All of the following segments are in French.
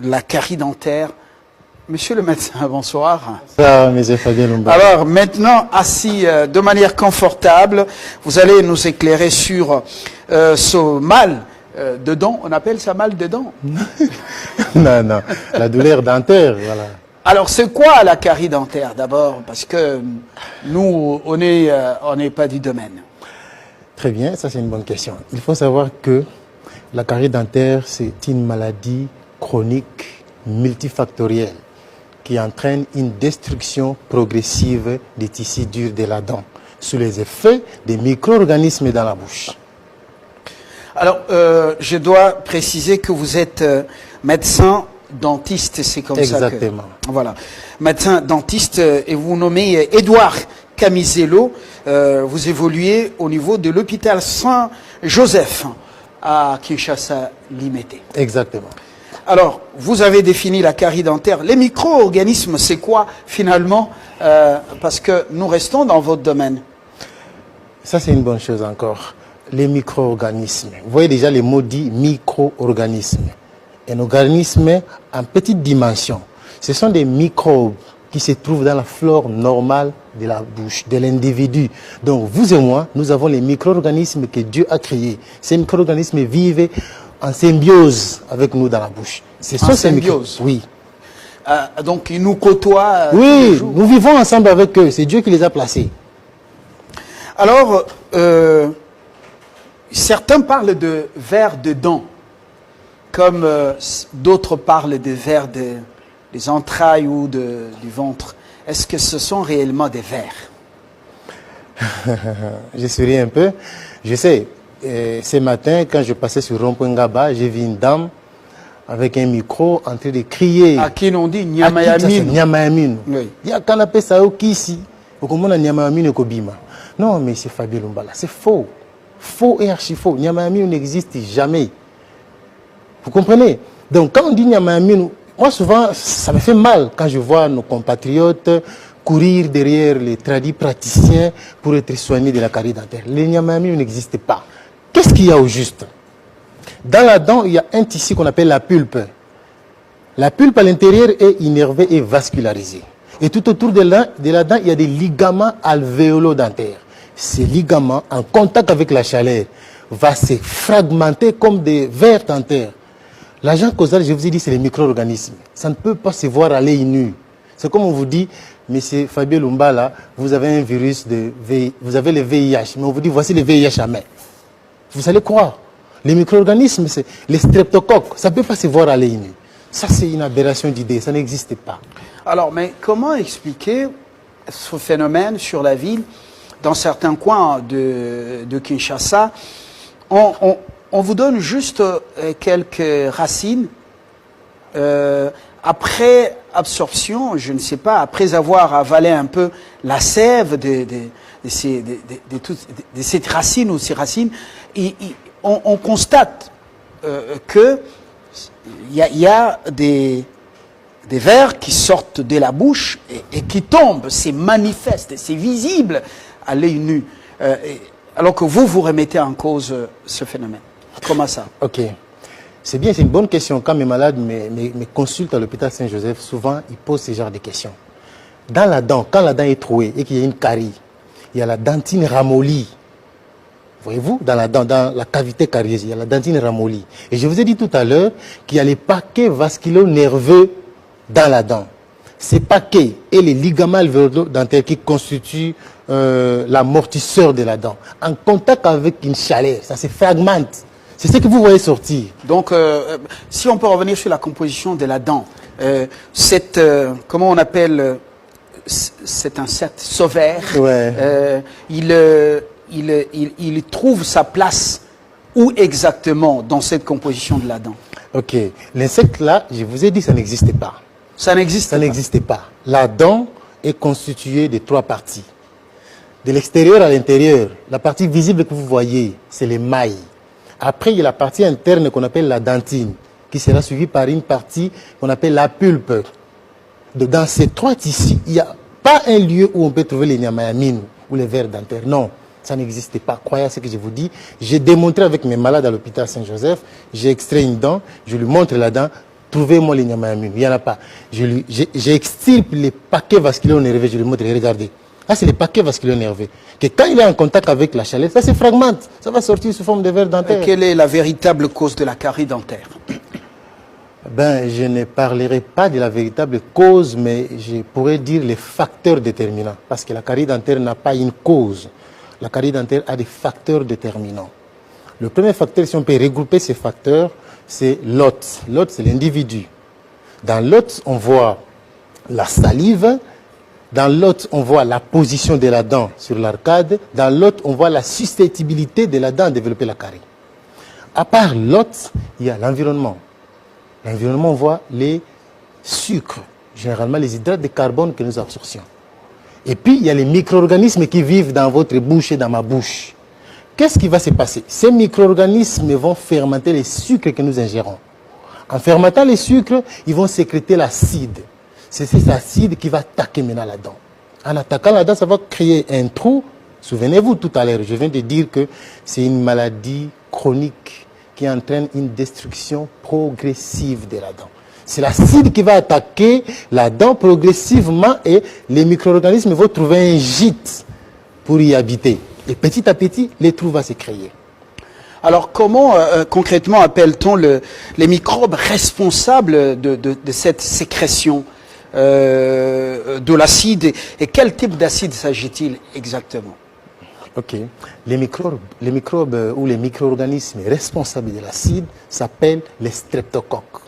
la carie dentaire. Monsieur le médecin, bonsoir. Ça, monsieur Fabien Lumba. Alors maintenant, assis de manière confortable, vous allez nous éclairer sur ce mal de dents. On appelle ça mal de dents? Non, non, la douleur dentaire, voilà. Alors c'est quoi la carie dentaire d'abord? Parce que nous, on n'est pas du domaine. Très bien, ça c'est une bonne question. Il faut savoir que la carie dentaire, c'est une maladie chronique multifactorielle qui entraîne une destruction progressive des tissus durs de la dent sous les effets des micro-organismes dans la bouche. Alors, je dois préciser que vous êtes médecin dentiste, c'est comme Exactement. ça que... Voilà. Médecin dentiste, et vous nommez Édouard Camisello, vous évoluez au niveau de l'hôpital Saint-Joseph à Kinshasa Limité. Exactement. Alors, vous avez défini la carie dentaire. Les micro-organismes, c'est quoi finalement? Parce que nous restons dans votre domaine. Ça, c'est une bonne chose encore. Les micro-organismes. Vous voyez déjà les mots dits micro-organismes. Un organisme en petite dimension. Ce sont des microbes qui se trouvent dans la flore normale de la bouche, de l'individu. Donc, vous et moi, nous avons les micro-organismes que Dieu a créés. Ces micro-organismes vivent en symbiose avec nous dans la bouche. En symbiose? Oui. Donc, ils nous côtoient oui, nous vivons ensemble avec eux. C'est Dieu qui les a placés. Alors, certains parlent de vers de dents, comme d'autres parlent de vers des entrailles ou du ventre. Est-ce que ce sont réellement des vers? Je souris un peu. Je sais, ce matin, quand je passais sur Rond-Point Ngaba, j'ai vu une dame avec un micro en train de crier. À qui l'on dit Nyamayamine. Nyamayamine. Oui. Il y a qu'un appel ça au Kisi. Comment Nyamayamine Kobima? Non, mais c'est Fabien Lumbala. C'est faux. Faux et archi faux. Nyamayamine n'existe jamais. Vous comprenez? Donc, quand on dit Nyamayamine, moi souvent, ça me fait mal quand je vois nos compatriotes courir derrière les tradis praticiens pour être soignés de la carie dentaire. Les Nyamayamine n'existent pas. Qu'est-ce qu'il y a au juste? Dans la dent, il y a un tissu qu'on appelle la pulpe. La pulpe à l'intérieur est innervée et vascularisée. Et tout autour de la dent, il y a des ligaments alvéolo-dentaires. Ces ligaments, en contact avec la chaleur, vont se fragmenter comme des vers dentaires. L'agent causal, je vous ai dit, c'est les micro-organismes. Ça ne peut pas se voir à l'œil nu. C'est comme on vous dit, monsieur Fabien Lumbala, vous avez un virus vous avez le VIH. Mais on vous dit, voici le VIH à main. Vous allez croire. Les micro-organismes, c'est les streptocoques. Ça ne peut pas se voir à l'œil nu. Ça, c'est une aberration d'idée. Ça n'existe pas. Alors, mais comment expliquer ce phénomène sur la ville? Dans certains coins de Kinshasa, on vous donne juste quelques racines. Après absorption, je ne sais pas, après avoir avalé un peu la sève de cette racine ou ces racines, on constate qu'il y a des vers qui sortent de la bouche et qui tombent. C'est manifeste, c'est visible à l'œil nu. Alors que vous remettez en cause ce phénomène. Comment ça? Ok. C'est bien, c'est une bonne question. Quand mes malades me consultent à l'hôpital Saint-Joseph, souvent, ils posent ce genre de questions. Dans la dent, quand la dent est trouée et qu'il y a une carie, il y a la dentine ramollie. Voyez-vous, dans la dent, dans la cavité carieuse, il y a la dentine ramollie. Et je vous ai dit tout à l'heure qu'il y a les paquets vasculo-nerveux dans la dent. Ces paquets et les ligaments alvéolo-dentaires qui constituent l'amortisseur de la dent, en contact avec une chaleur, ça se fragmente. C'est ce que vous voyez sortir. Donc, si on peut revenir sur la composition de la dent, comment on appelle cet insecte sauveur, ouais. Il trouve sa place où exactement dans cette composition de la dent? Ok. L'insecte là, je vous ai dit, ça n'existe pas. Ça n'existe pas? Ça n'existe pas. La dent est constituée de 3 parties. De l'extérieur à l'intérieur, la partie visible que vous voyez, c'est l'émail. Après, il y a la partie interne qu'on appelle la dentine, qui sera suivie par une partie qu'on appelle la pulpe. Dans ces 3 tissus, il n'y a pas un lieu où on peut trouver les nyamayamines ou les vers dentaires. Non, ça n'existe pas. Croyez à ce que je vous dis. J'ai démontré avec mes malades à l'hôpital Saint-Joseph, j'ai extrait une dent, je lui montre la dent. trouvez-moi les Nyamayamine. Il n'y en a pas. J'extirpe les paquets vasculaires nerveux, je lui montre, regardez. Ça, c'est les paquets vasculaires nerveux. Que quand il est en contact avec la chaleur, ça se fragmente. Ça va sortir sous forme de verre dentaire. Quelle est la véritable cause de la carie dentaire? Ben, je ne parlerai pas de la véritable cause, mais je pourrais dire les facteurs déterminants. Parce que la carie dentaire n'a pas une cause. La carie dentaire a des facteurs déterminants. Le premier facteur, si on peut regrouper ces facteurs, c'est l'hôte. L'hôte, c'est l'individu. Dans l'hôte, on voit la salive. Dans l'hôte, on voit la position de la dent sur l'arcade. Dans l'hôte, on voit la susceptibilité de la dent à développer la carie. À part l'hôte, il y a l'environnement. L'environnement, on voit les sucres, généralement les hydrates de carbone que nous absorcions. Et puis, il y a les micro-organismes qui vivent dans votre bouche et dans ma bouche. Qu'est-ce qui va se passer? Ces micro-organismes vont fermenter les sucres que nous ingérons. En fermentant les sucres, ils vont sécréter l'acide. C'est cet acide qui va attaquer maintenant la dent. En attaquant la dent, ça va créer un trou. Souvenez-vous tout à l'heure, je viens de dire que c'est une maladie chronique qui entraîne une destruction progressive de la dent. C'est l'acide qui va attaquer la dent progressivement et les micro-organismes vont trouver un gîte pour y habiter. Et petit à petit, les trous vont se créer. Alors comment concrètement appelle-t-on les microbes responsables de cette sécrétion de l'acide et quel type d'acide s'agit-il exactement? Ok. Les microbes ou les micro-organismes responsables de l'acide s'appellent les streptocoques.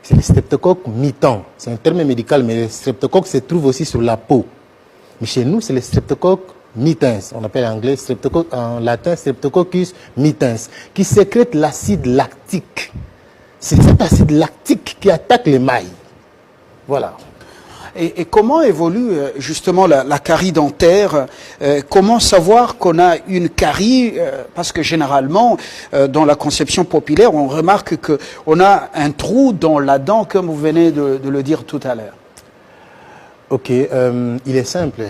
C'est les streptocoques mitans. C'est un terme médical, mais les streptocoques se trouvent aussi sur la peau. Mais chez nous, c'est les streptocoques mitens. On appelle en latin Streptococcus mitens, qui sécrète l'acide lactique. C'est cet acide lactique qui attaque les mailles. Voilà. Et comment évolue justement la carie dentaire? Comment savoir qu'on a une carie? Parce que généralement, dans la conception populaire, on remarque qu'on a un trou dans la dent, comme vous venez de le dire tout à l'heure. Ok, il est simple.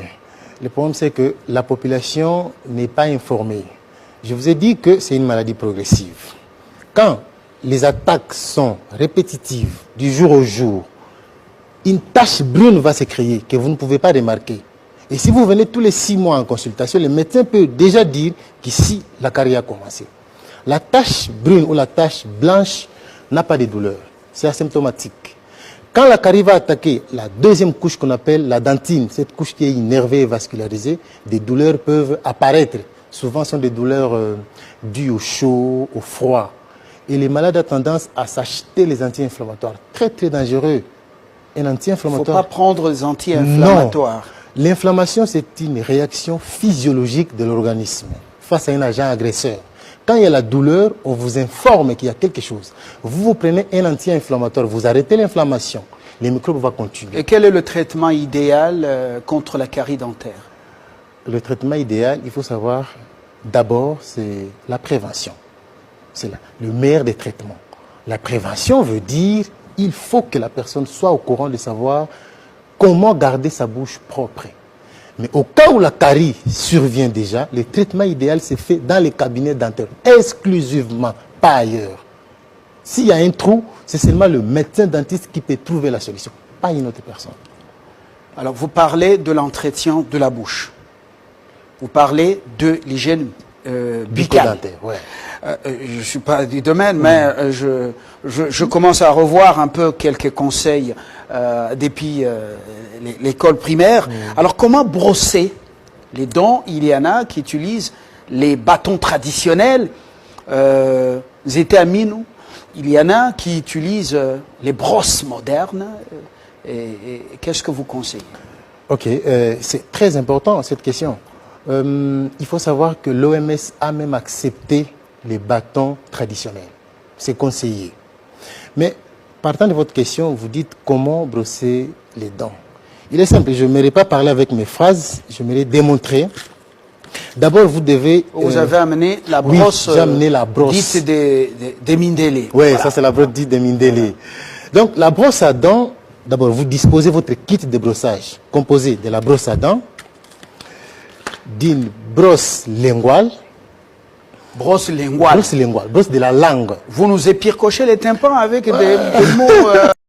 Le problème, c'est que la population n'est pas informée. Je vous ai dit que c'est une maladie progressive. Quand les attaques sont répétitives, du jour au jour, une tache brune va se créer que vous ne pouvez pas remarquer. Et si vous venez tous les 6 mois en consultation, le médecin peut déjà dire qu'ici, la carie a commencé. La tache brune ou la tache blanche n'a pas de douleur. C'est asymptomatique. Quand la carie va attaquer la deuxième couche qu'on appelle la dentine, cette couche qui est innervée et vascularisée, des douleurs peuvent apparaître. Souvent, ce sont des douleurs dues au chaud, au froid. Et les malades ont tendance à s'acheter les anti-inflammatoires. Très, très dangereux. Un anti-inflammatoire. Il ne faut pas prendre des anti-inflammatoires. L'inflammation, c'est une réaction physiologique de l'organisme face à un agent agresseur. Quand il y a la douleur, on vous informe qu'il y a quelque chose. Vous prenez un anti-inflammatoire, vous arrêtez l'inflammation, les microbes vont continuer. Et quel est le traitement idéal contre la carie dentaire? Le traitement idéal, il faut savoir, d'abord, c'est la prévention. C'est le meilleur des traitements. La prévention veut dire il faut que la personne soit au courant de savoir comment garder sa bouche propre. Mais au cas où la carie survient déjà, le traitement idéal se fait dans les cabinets dentaires, exclusivement, pas ailleurs. S'il y a un trou, c'est seulement le médecin dentiste qui peut trouver la solution, pas une autre personne. Alors, vous parlez de l'entretien de la bouche. Vous parlez de l'hygiène buccale. Ouais. Je ne suis pas du domaine, mais je commence à revoir un peu quelques conseils depuis l'école primaire. Alors, comment brosser les dents? Il y en a qui utilisent les bâtons traditionnels, Zetamino. Il y en a qui utilisent les brosses modernes. Et qu'est-ce que vous conseillez? Ok, c'est très important cette question. Il faut savoir que l'OMS a même accepté les bâtons traditionnels. C'est conseillé. Mais partant de votre question, vous dites comment brosser les dents. Il est simple, je n'aimerais pas parler avec mes phrases, je m'aimerais démontrer. D'abord, vous devez... Vous avez amené la brosse, oui, j'ai amené la brosse dite des Mindélé. Oui, voilà. Ça c'est la brosse dite des Mindélé. Voilà. Donc la brosse à dents, d'abord vous disposez votre kit de brossage composé de la brosse à dents, d'une brosse linguale, Brosse linguale. Brosse linguale, brosse de la langue. Vous nous épircochez les tympans avec des mots...